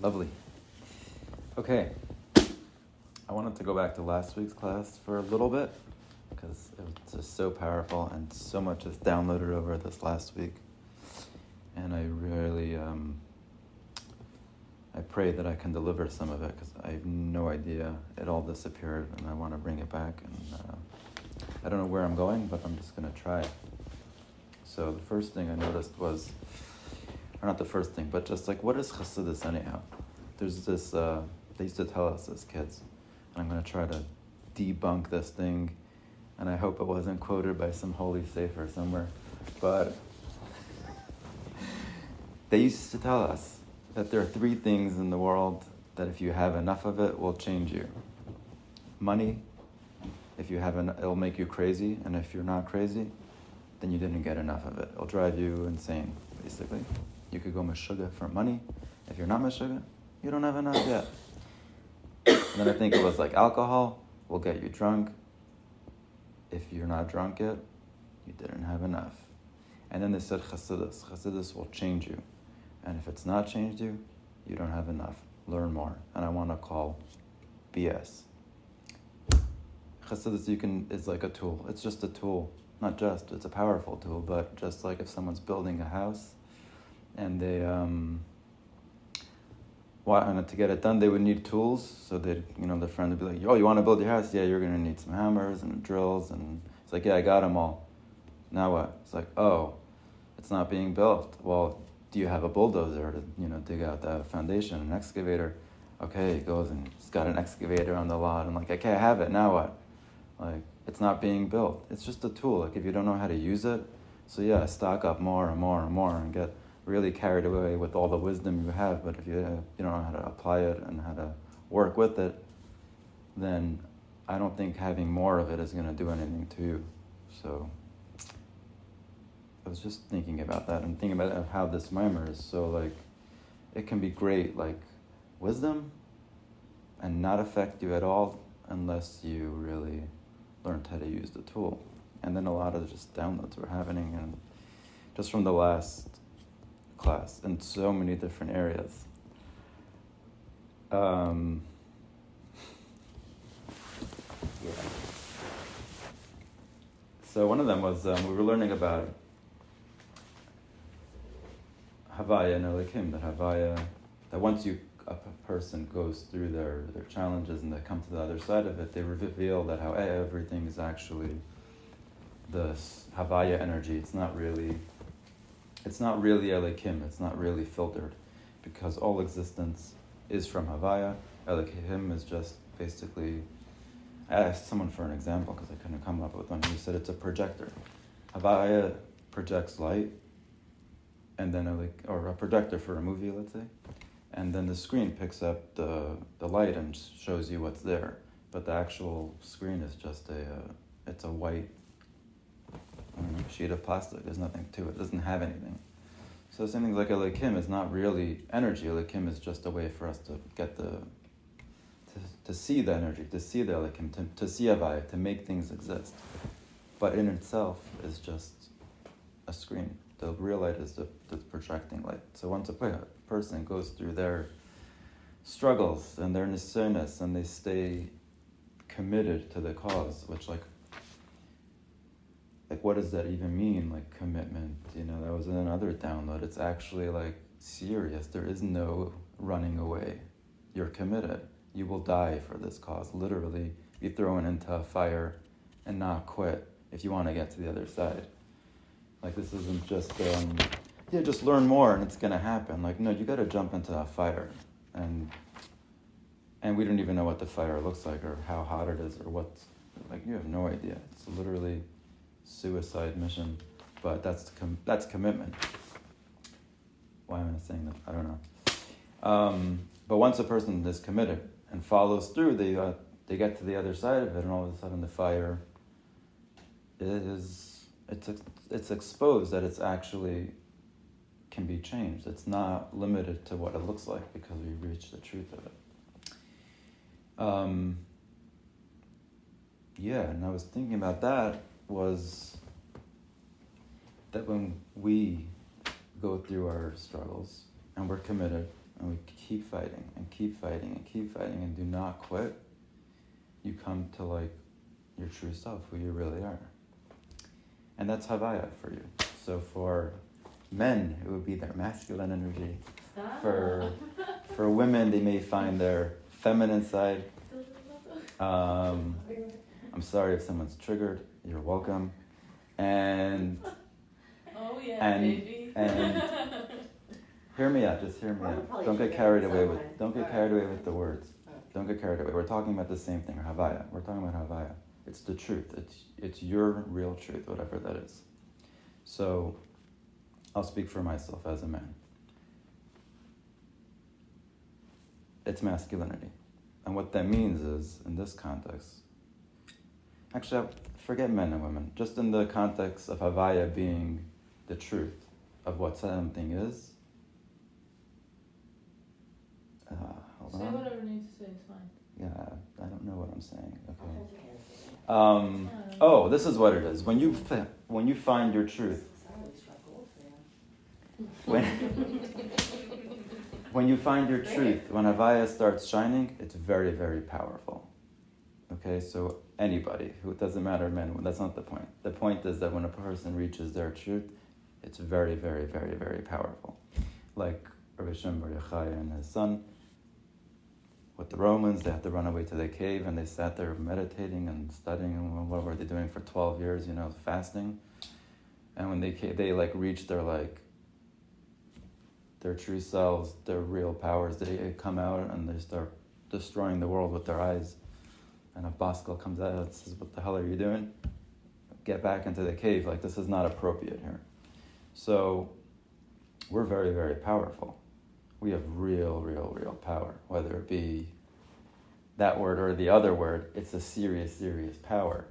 Lovely. Okay. I wanted to go back to last week's class for a little bit because it was just so powerful and so much is downloaded over this last week. And I really, I pray that I can deliver some of it because I have no idea. It all disappeared and I want to bring it back. And I don't know where I'm going, but I'm just going to try. So the first thing I noticed was, or not the first thing, but just like, what is Chassidus anyhow? There's this, they used to tell us as kids, and I'm going to try to debunk this thing, and I hope it wasn't quoted by some holy sefer somewhere, but they used to tell us that there are three things in the world that if you have enough of it, will change you. Money, if you have it'll make you crazy, and if you're not crazy, then you didn't get enough of it. It'll drive you insane, basically. You could go meshuggah for money. If you're not meshuggah, you don't have enough yet. And then I think it was like alcohol will get you drunk. If you're not drunk yet, you didn't have enough. And then they said Chassidus. Chassidus will change you. And if it's not changed you, you don't have enough. Learn more. And I want to call BS. Chassidus is like a tool. It's just a tool. Not just, it's a powerful tool, but just like if someone's building a house and they, and to get it done, they would need tools. So they'd, their friend would be like, oh, you want to build your house? Yeah, you're going to need some hammers and drills. And it's like, yeah, I got them all. Now what? It's like, oh, it's not being built. Well, do you have a bulldozer to, dig out the foundation, an excavator? Okay, he goes and he's got an excavator on the lot. I'm like, okay, I have it. Now what? Like, it's not being built. It's just a tool. Like, if you don't know how to use it, so yeah, stock up more and more and more and get really carried away with all the wisdom you have. But if you don't know how to apply it and how to work with it, then I don't think having more of it is going to do anything to you. So I was just thinking about that and thinking about how this mimer is so, like, it can be great, like, wisdom and not affect you at all unless you really learned how to use the tool. And then a lot of just downloads were happening, and just from the last class in so many different areas. Yeah. So one of them was we were learning about Havaya and Elikim, that once a person goes through their challenges and they come to the other side of it, they reveal that how everything is actually this Havaya energy. It's not really Elikim, it's not really filtered, because all existence is from Havaya. Elikim is just basically, I asked someone for an example because I couldn't come up with one. He said it's a projector. Havaya projects light, and then or a projector for a movie, let's say. And then the screen picks up the light and shows you what's there. But the actual screen is just it's a white sheet of plastic. There's nothing to it. It doesn't have anything. So something like Elikim is not really energy. Elikim is just a way for us to get to see the energy, to see the Elikim, to see Havaya, to make things exist. But in itself is just a screen. The real light is the projecting light. So once a person goes through their struggles and their nisyonos and they stay committed to the cause, which like what does that even mean? Like commitment, that was another download. It's actually like serious. There is no running away. You're committed. You will die for this cause. Literally be thrown into a fire and not quit if you want to get to the other side. Like, this isn't just, just learn more and it's going to happen. Like, no, you got to jump into a fire. And we don't even know what the fire looks like or how hot it is or what's, like, you have no idea. It's literally suicide mission. But that's commitment. Why am I saying that? I don't know. But once a person is committed and follows through, they get to the other side of it, and all of a sudden the fire it's exposed that it's actually can be changed. It's not limited to what it looks like because we reach the truth of it. And I was thinking about that was that when we go through our struggles and we're committed and we keep fighting and keep fighting and keep fighting and do not quit, you come to like your true self, who you really are. And that's Havaya for you. So for men, it would be their masculine energy. For women, they may find their feminine side. I'm sorry if someone's triggered. You're welcome. And baby. And hear me out. Just hear me out. Don't get carried away with the words. Don't get carried away. We're talking about the same thing, Havaya. We're talking about Havaya. It's the truth. It's your real truth, whatever that is. So, I'll speak for myself as a man. It's masculinity. And what that means is, in this context, actually, forget men and women. Just in the context of Havaya being the truth of what something is. Hold on. Say whatever you need to say, it's fine. Yeah, I don't know what I'm saying. Okay. This is what it is. When you find your truth, when you find your truth, when Havaya starts shining, it's very, very powerful. Okay, so anybody, who it doesn't matter, men, women, that's not the point. The point is that when a person reaches their truth, it's very, very, very, very powerful. Like Rabbi Shimon Bar Yochai and his son, with the Romans, they had to run away to the cave, and they sat there meditating and studying, and what were they doing for 12 years, fasting. And when they reached their true selves, their real powers, they come out and they start destroying the world with their eyes. And a Baskel comes out and says, "What the hell are you doing? Get back into the cave, this is not appropriate here." So, we're very, very powerful. We have real, real, real power. Whether it be that word or the other word, it's a serious, serious power.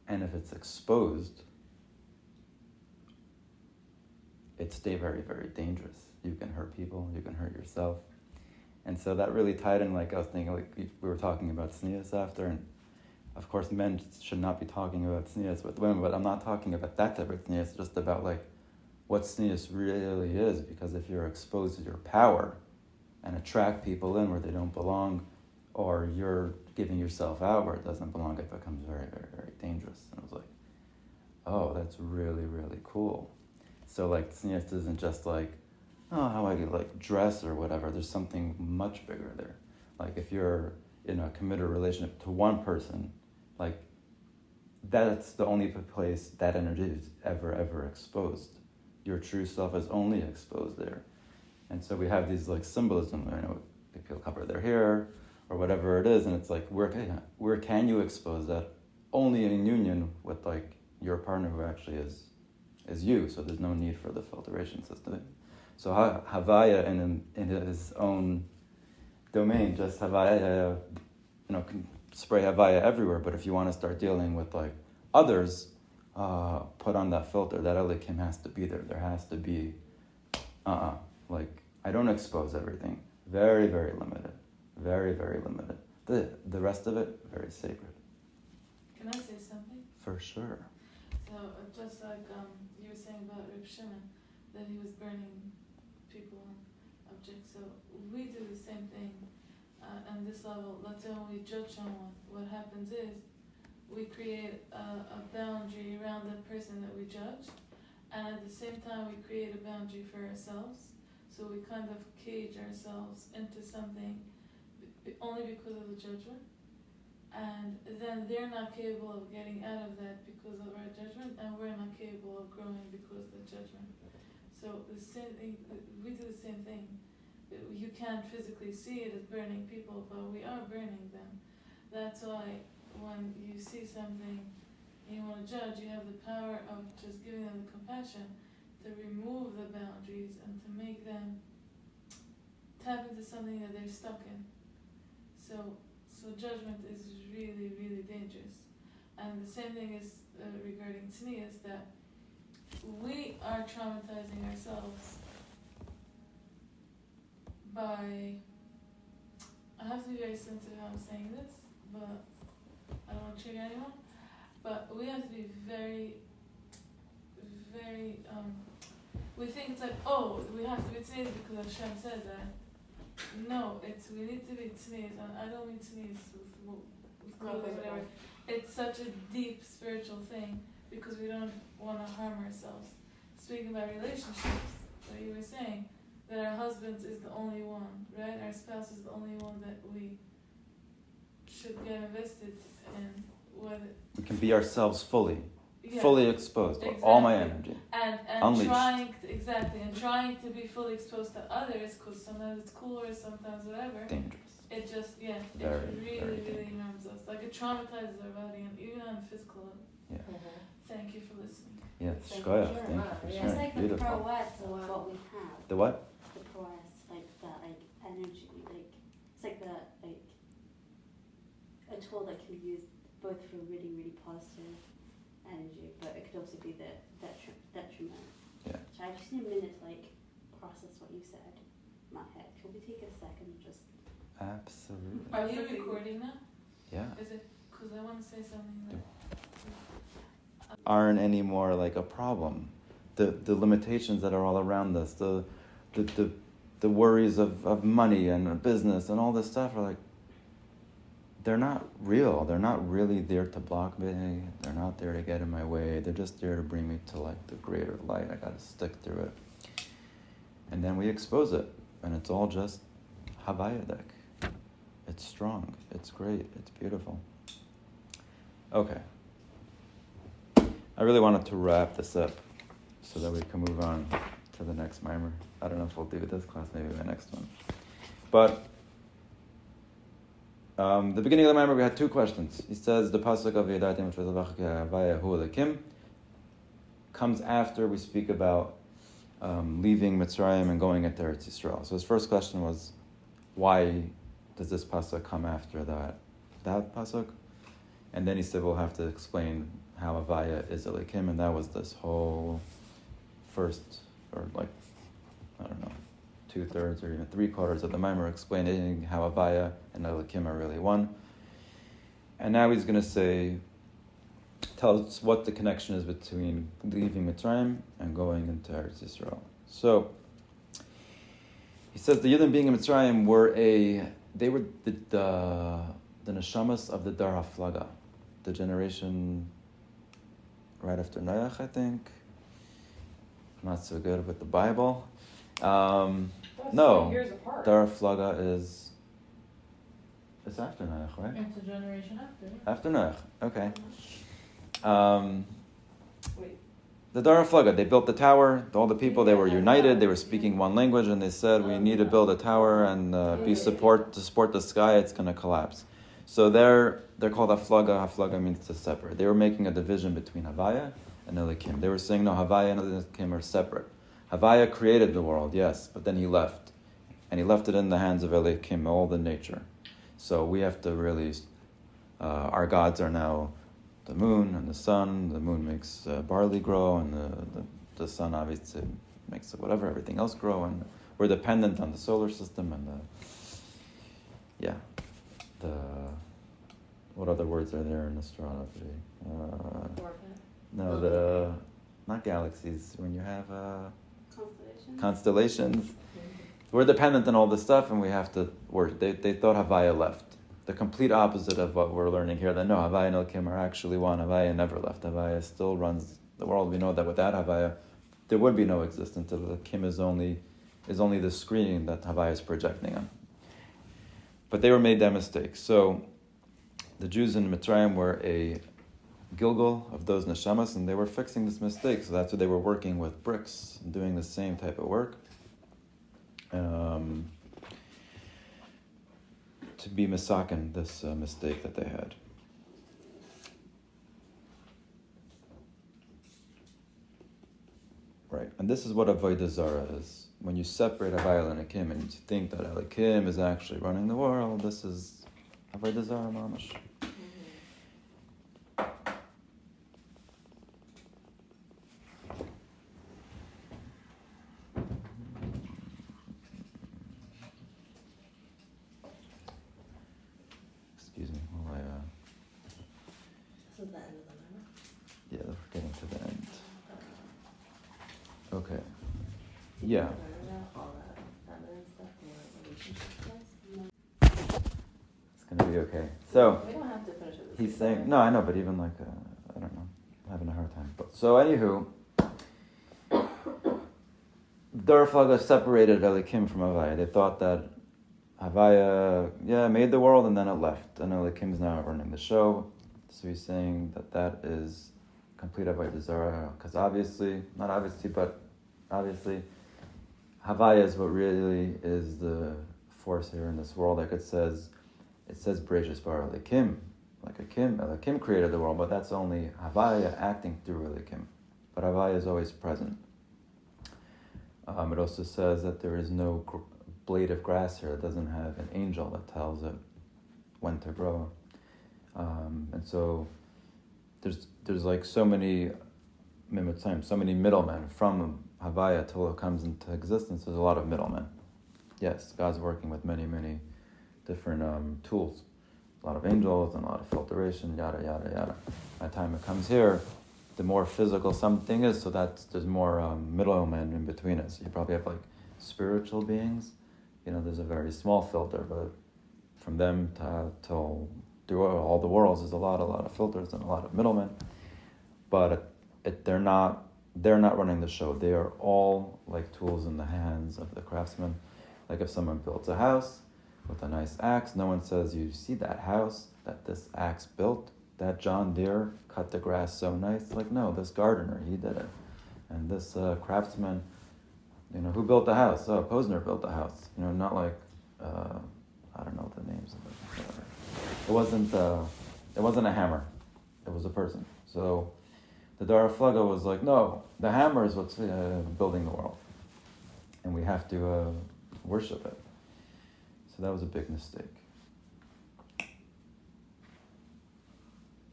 And if it's exposed, it's very, very dangerous. You can hurt people, you can hurt yourself. And so that really tied in, I was thinking, we were talking about tznius after, and of course men should not be talking about tznius with women, but I'm not talking about that type of tznius, just about what tznius really is, because if you're exposed to your power and attract people in where they don't belong, or you're giving yourself out where it doesn't belong, it becomes very, very, very dangerous. And I was like, oh, that's really, really cool. So tznius isn't just how I dress or whatever. There's something much bigger there. If you're in a committed relationship to one person, that's the only place that energy is ever exposed. Your true self is only exposed there. And so we have these symbolism, people cover their hair or whatever it is, and it's where can you expose that? Only in union with your partner who actually is you, so there's no need for the filtration system. So Havaya in his own domain, just Havaya, can spray Havaya everywhere, but if you want to start dealing with others, put on that filter. That Elikim has to be there. There has to be, I don't expose everything. Very, very limited. Very, very limited. The rest of it, very sacred. Can I say something? For sure. So, just you were saying about Reb Shimon, that he was burning people and objects. So, we do the same thing on this level. Let's say when we judge someone, what happens is we create a boundary around the person that we judge, and at the same time we create a boundary for ourselves. So we kind of cage ourselves into something only because of the judgment, and then they're not capable of getting out of that because of our judgment, and we're not capable of growing because of the judgment. So the same thing, we do the same thing. You can't physically see it as burning people, but we are burning them. That's why when you see something and you want to judge, you have the power of just giving them the compassion to remove the boundaries and to make them tap into something that they're stuck in. So judgment is really, really dangerous. And the same thing is regarding tznius, that we are traumatizing ourselves by, I have to be very sensitive how I'm saying this, but I don't want to trigger anyone, but we have to be very, very, we think it's we have to be tznius because Hashem says that, No, we need to be tznius, and I don't mean tznius with clothes or whatever. It's such a deep spiritual thing because we don't want to harm ourselves. Speaking about relationships, what you were saying, that our husbands is the only one, right? Our spouse is the only one that we should get invested in. Whether we can be ourselves fully. Yeah, fully exposed, exactly. all my energy. And Unleashed. trying to be fully exposed to others, because sometimes it's cooler, sometimes whatever. Dangerous. It just, Very, it really very harms us. Like, it traumatizes our body, and even on a physical level. Yeah. Thank you for listening. Yes, Thank shkoyach, you. thank you for It's sharing. like the Beautiful. prowess of what we have. The what? The prowess, like the energy, it's like a tool that can be used both for really, really positive energy, but it could also be the detriment. Yeah. So I just need a minute to process what you said in my head. Could we take a second and just... Absolutely. Are you recording now? Yeah. Is it? Because I want to say something that Aren't anymore like a problem. The limitations that are all around us, the worries of money and business and all this stuff are like, they're not real. They're not really there to block me. They're not there to get in my way. They're just there to bring me to like the greater light. I gotta stick through it. And then we expose it. And it's all just Havaya deck. It's strong. It's great. It's beautiful. Okay. I really wanted to wrap this up so that we can move on to the next mimer. I don't know if we'll do this class, maybe the next one. But the beginning of the mimer, we had two questions. He says the pasuk of Veyodata comes after we speak about leaving Mitzrayim and going into Eretz Yisrael. So his first question was, why does this pasuk come after that pasuk? And then he said we'll have to explain how Havaya is Elikim, and that was this whole first, or 2/3 or even 3/4 of the mimer explaining how Havaya and Elikim are really one. And now he's going to tell us what the connection is between leaving Mitzrayim and going into Eretz Yisrael. So he says the Yidden being in Mitzrayim were the neshamas of the Dar HaFlaga, the generation right after Noach, I think. Not so good with the Bible. No, Dar HaFlaga is after Noach, right? it's a generation after. After Noach, okay. Wait. The Dar HaFlaga, they built the tower, all the people, they were united, they were speaking one language, and they said, we need to build a tower and to support the sky, it's going to collapse. So they're called Haflaga. Haflaga means to separate. They were making a division between Havaya and Elikim. They were saying, no, Havaya and Elikim are separate. Havaya created the world, yes, but then he left. And he left it in the hands of Elikim, all the nature. So we have to really, our gods are now the moon and the sun. The moon makes barley grow, and the sun obviously makes everything else grow, and we're dependent on the solar system and what other words are there in astrology? Not galaxies, when you have constellations. We're dependent on all this stuff, and we have to work. They thought Havaya left. The complete opposite of what we're learning here, that no, Havaya and Elikim are actually one. Havaya never left. Havaya still runs the world. We know that without Havaya, there would be no existence. Elikim is only the screen that Havaya is projecting on. But they were made that mistake. So the Jews in Mitzrayim were a Gilgal of those neshamas, and they were fixing this mistake. So that's why they were working with bricks and doing the same type of work. To be misaken this mistake that they had. Right, and this is what Avodah Zarah is. When you separate Havaya and Elikim and you think that Elikim is actually running the world, this is Avodah Zarah mamash. Excuse me while This is the end of the mimer? yeah, we're getting to the end. Okay. Yeah. All that feminine stuff, more relationship gonna be okay. So we don't have to finish it. he's saying, no, I know, but even like, I don't know, I'm having a hard time. But so anywho, Darflaga separated Elikim from Havaya. They thought that Havaya, made the world and then it left, and Elikim's now running the show. So he's saying that is complete Avodah Zarah, because obviously, Havaya is what really is the force here in this world. Like it says Breishis Bar Elikim, like Elikim created the world, but that's only Havaya acting through Elikim. But Havaya is always present. It also says that there is no blade of grass here. It doesn't have an angel that tells it when to grow. And so there's like so many middlemen from Havaya till it comes into existence. There's a lot of middlemen. Yes, God's working with many, many different tools. A lot of angels and a lot of filtration, yada, yada, yada. By the time it comes here, the more physical something is, so there's more middlemen in between it. So you probably have like spiritual beings. There's a very small filter, but from them till through all the worlds, there's a lot of filters and a lot of middlemen. But they're not running the show. They are all like tools in the hands of the craftsman. Like if someone builds a house with a nice axe, no one says, you see that house that this axe built? That John Deere cut the grass so nice. Like, no, this gardener, he did it. And this craftsman, who built the house? Oh, Posner built the house. Not like, I don't know the names of it. Whatever. It wasn't a hammer. It was a person. So the Darflaga was like, no, the hammer is what's building the world. And we have to worship it. So that was a big mistake.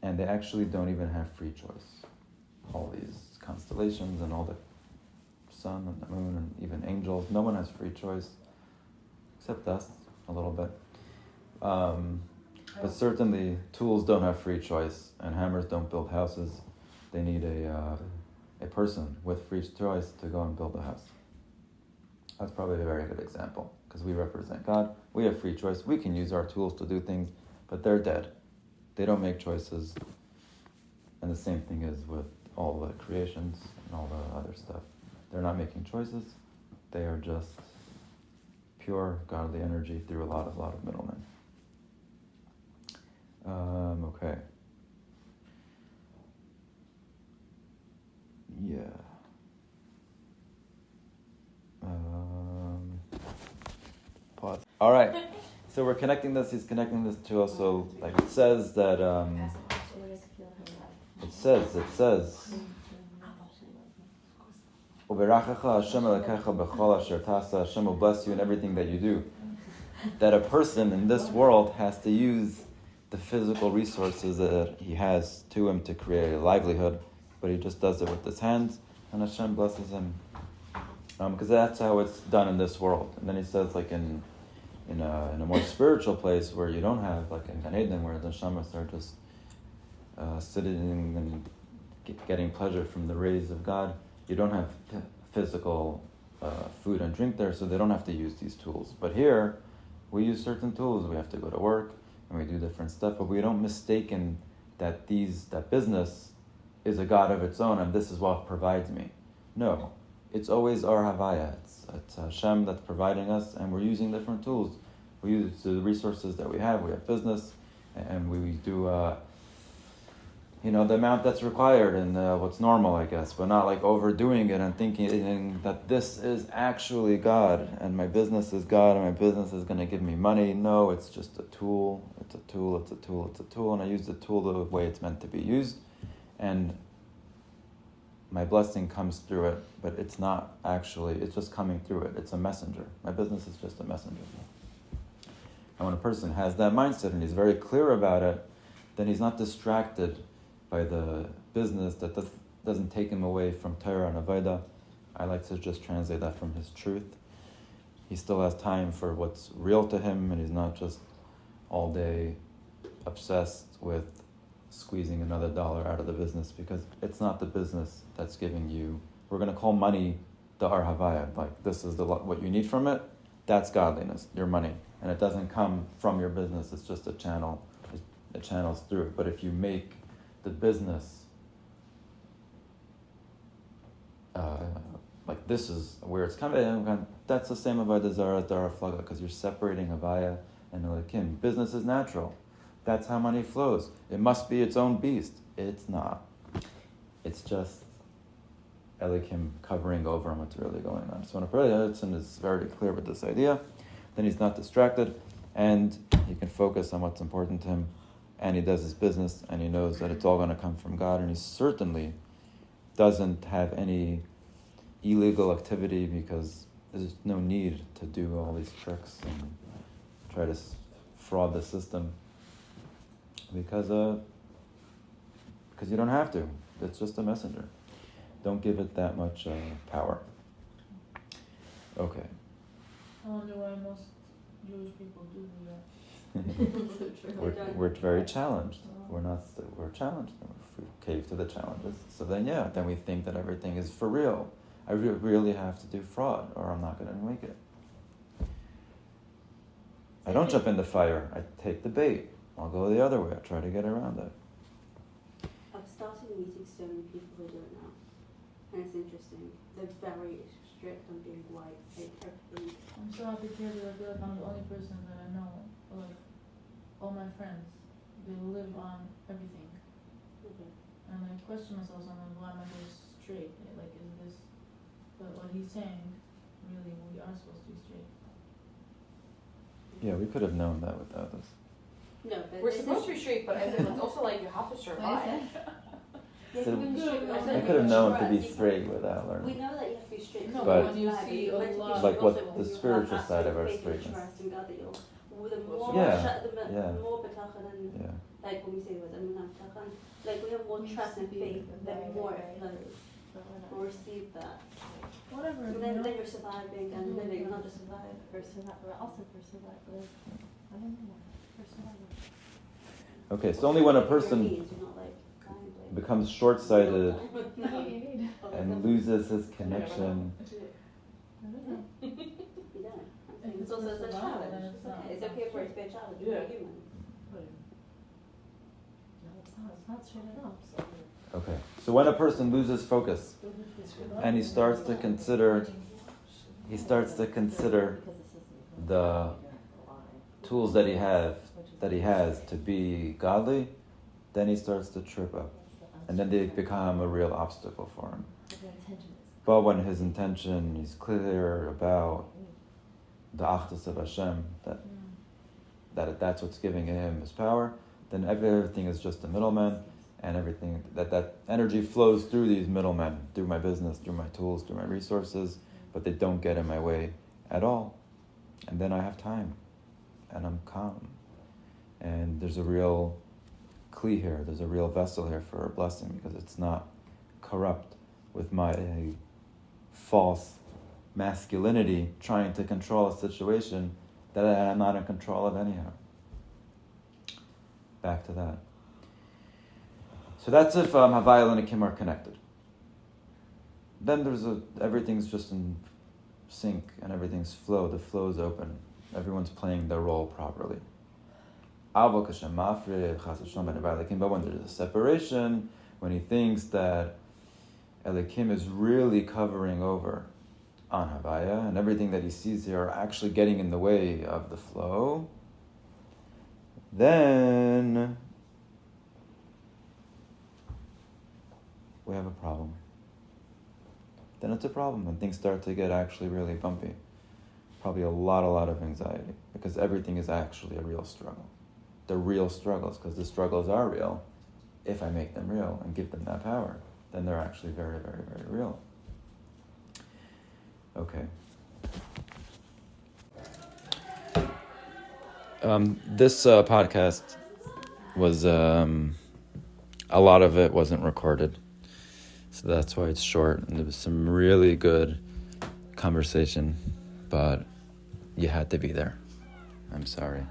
And they actually don't even have free choice. All these constellations and all the sun and the moon and even angels, no one has free choice, except us, a little bit. But certainly tools don't have free choice, and hammers don't build houses. They need a person with free choice to go and build a house. That's probably a very good example, because we represent God. We have free choice. We can use our tools to do things, but they're dead. They don't make choices. And the same thing is with all the creations and all the other stuff. They're not making choices. They are just pure godly energy through a lot of middlemen. Okay. Yeah. Pause. All right. So we're connecting this. He's connecting this to also, like it says that. It says. Hashem will bless you in everything that you do. That a person in this world has to use the physical resources that he has to him to create a livelihood, but he just does it with his hands, and Hashem blesses him. Because that's how it's done in this world. And then he says, like in a more spiritual place where you don't have, like in Gan Eden, where the neshamas are just sitting and getting pleasure from the rays of God, you don't have physical food and drink there, so they don't have to use these tools. But here, we use certain tools. We have to go to work, and we do different stuff, but we don't mistaken that business is a God of its own, and this is what provides me. No, it's always our Havaya. It's Hashem that's providing us, and we're using different tools. We use the resources that we have. We have business, and we do the amount that's required and what's normal, I guess, but not like overdoing it and thinking that this is actually God and my business is God and my business is going to give me money. No, it's just a tool. It's a tool, and I use the tool the way it's meant to be used, and my blessing comes through it, but it's just coming through it. It's a messenger. My business is just a messenger. And when a person has that mindset and he's very clear about it, then he's not distracted by the business that doesn't take him away from Torah and Avodah. I like to just translate that from his truth. He still has time for what's real to him, and he's not just all day obsessed with squeezing another dollar out of the business, because it's not the business that's giving you. We're going to call money the Ar Havaya. Like, this is what you need from it. That's godliness, your money. and it doesn't come from your business. It's just a channel. It channels through. But if you make the business like this is where it's coming, that's the same Avodah Zarah Dara Flaga, because you're separating Havaya and Elokim. Business is natural. That's how money flows. It must be its own beast. It's not. It's just Elokim covering over on what's really going on. So when a person is very clear with this idea, then he's not distracted, and he can focus on what's important to him, and he does his business, and he knows that it's all going to come from God, and he certainly doesn't have any illegal activity, because there's no need to do all these tricks and try to fraud the system, because you don't have to. It's just a messenger. Don't give it that much power. Okay. I wonder why most Jewish people do that. We're very challenged. We're challenged. We cave to the challenges. So then we think that everything is for real. I really have to do fraud, or I'm not going to make it. I don't jump in the fire. I take the bait. I'll go the other way. I try to get around it. I've started meeting so many people who do it now, and it's interesting. They're very strict on being white. I'm so happy to hear that I feel like I'm the only person that I know, like all my friends, they live on everything. Okay. And I question myself sometimes, why am I so straight? Like, is this, but what he's saying, really, we are supposed to be straight. Yeah, we could have known that without this. No, but We're supposed to be straight, but I think it's also like you have to survive. So I I could have known to be straight without We learning. know that you have to be straight. No, but when you see a lot, Like what the spiritual side of our straightness. The more Yeah, the yeah. more betachan and Yeah. like when we say was betachan, like we have more trust and faith, the more it flows. We'll receive that. whatever, And you then know? you're surviving and living, not just survive. For survivor, also for survivor. I don't know why. For survivor. Okay, so only when a Your person needs, you're not like kind, like- becomes short-sighted No, you need. and loses his connection. I don't know. You don't. I think If it's it's also for a survival, challenge. then it's not- It's okay for it to be a challenge. Yeah. You're human. No, it's not. It's not straight at all. So. Okay, so when a person loses focus and he starts to consider the tools that he has to be godly, then he starts to trip up, and then they become a real obstacle for him. But when his intention is clear about the Achdus of Hashem, that's what's giving him his power, then everything is just a middleman, and everything that energy flows through these middlemen, through my business, through my tools, through my resources, but they don't get in my way at all. And then I have time, and I'm calm. And there's a real kli here, there's a real vessel here for a blessing, because it's not corrupt with my false masculinity trying to control a situation that I'm not in control of anyhow. Back to that. So that's if Havayel and Akim are connected. Then everything's just in sync and everything's flow. The flow's open. Everyone's playing their role properly. But when there's a separation, when he thinks that Elikim is really covering over on Havaya, and everything that he sees here are actually getting in the way of the flow, then we have a problem. Then it's a problem, and things start to get actually really bumpy. Probably a lot of anxiety, because everything is actually a real struggle. They're real struggles, because the struggles are real. If I make them real and give them that power, then they're actually very, very, very real. Okay. This podcast was, a lot of it wasn't recorded. So that's why it's short. And there was some really good conversation, but you had to be there. I'm sorry.